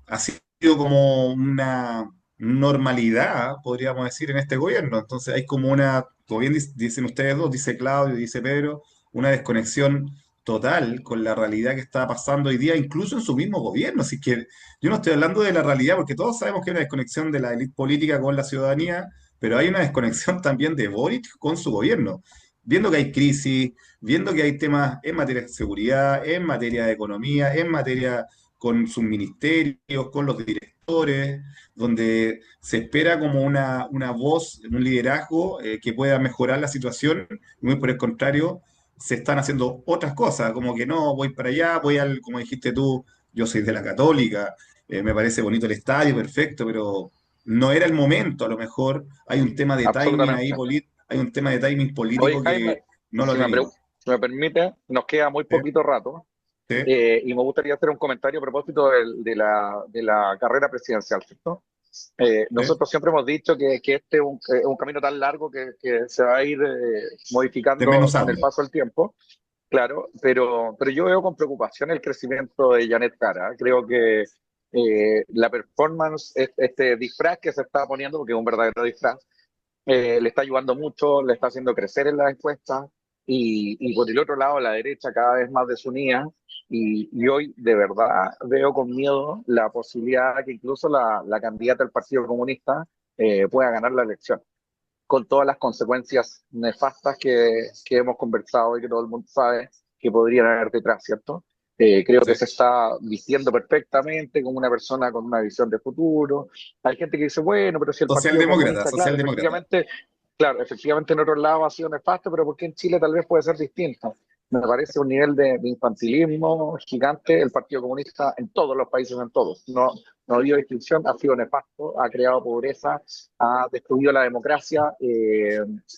ha sido como una normalidad, podríamos decir, en este gobierno. Entonces hay como una, como bien dicen ustedes dos, dice Claudio, dice Pedro, una desconexión total con la realidad que está pasando hoy día, incluso en su mismo gobierno. Así que yo no estoy hablando de la realidad, porque todos sabemos que hay una desconexión de la élite política con la ciudadanía, pero hay una desconexión también de Boric con su gobierno. Viendo que hay crisis, viendo que hay temas en materia de seguridad, en materia de economía, en materia con sus ministerios, con los directores, donde se espera como una voz, un liderazgo que pueda mejorar la situación, y muy por el contrario, se están haciendo otras cosas, como que no, voy para allá, voy al, como dijiste tú, yo soy de la Católica, me parece bonito el estadio, perfecto, pero no era el momento, a lo mejor hay un tema de timing ahí, Absolutamente. hay un tema de timing Oye, político que Jaime, no lo ha tenido. si me permite, nos queda muy ¿Sí? poquito rato ¿Sí? y me gustaría hacer un comentario a propósito de la carrera presidencial, ¿cierto? ¿Sí? Nosotros siempre hemos dicho que este es un camino tan largo que se va a ir modificando con el Desmenuzando. paso del tiempo, claro, pero yo veo con preocupación el crecimiento de Janet Cara. Creo que la performance, este disfraz que se está poniendo, porque es un verdadero disfraz, le está ayudando mucho, le está haciendo crecer en las encuestas y por el otro lado la derecha cada vez más desunida y hoy de verdad veo con miedo la posibilidad que incluso la candidata del Partido Comunista pueda ganar la elección, con todas las consecuencias nefastas que hemos conversado y que todo el mundo sabe que podrían haber detrás, ¿cierto? Creo ¿Sí? que se está vistiendo perfectamente como una persona con una visión de futuro. Hay gente que dice, bueno, pero si el Partido Socialdemócrata, Comunista, claro, socialdemócrata. efectivamente en otros lados ha sido nefasto, pero ¿por qué en Chile tal vez puede ser distinto? Me parece un nivel de infantilismo gigante. El Partido Comunista en todos los países, en todos, no ha habido distinción, ha sido nefasto, ha creado pobreza, ha destruido la democracia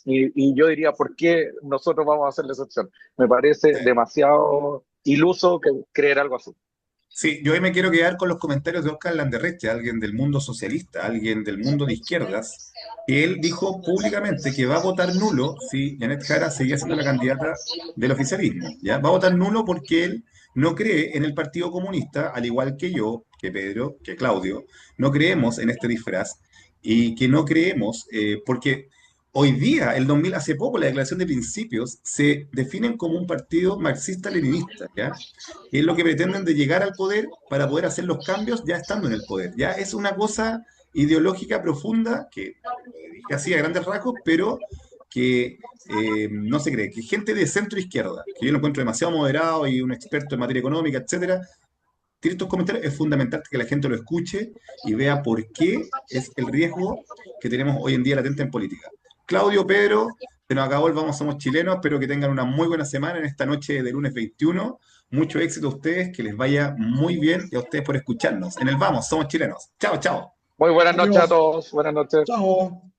y yo diría, ¿por qué nosotros vamos a hacer la excepción? Me parece Sí. demasiado iluso creer algo así. Sí, yo hoy me quiero quedar con los comentarios de Oscar Landerreche, alguien del mundo socialista, alguien del mundo de izquierdas, que él dijo públicamente que va a votar nulo si Janet Jara seguía siendo la candidata del oficialismo, ¿ya? Va a votar nulo porque él no cree en el Partido Comunista, al igual que yo, que Pedro, que Claudio, no creemos en este disfraz y que no creemos porque hoy día, el 2000, hace poco, la declaración de principios se definen como un partido marxista-leninista, ¿ya? Que es lo que pretenden de llegar al poder para poder hacer los cambios ya estando en el poder. Ya es una cosa ideológica profunda que dije así a grandes rasgos, pero que no se cree, que gente de centro izquierda, que yo lo encuentro demasiado moderado y un experto en materia económica, etcétera, tiene estos comentarios, es fundamental que la gente lo escuche y vea por qué es el riesgo que tenemos hoy en día latente en política. Claudio, Pedro, Se nos acabó el Vamos Somos Chilenos. Espero que tengan una muy buena semana en esta noche de lunes 21. Mucho éxito a ustedes, que les vaya muy bien y a ustedes por escucharnos en el Vamos Somos Chilenos. Chao, chao. Muy buenas noches a Adiós. todos. Buenas noches. Chao.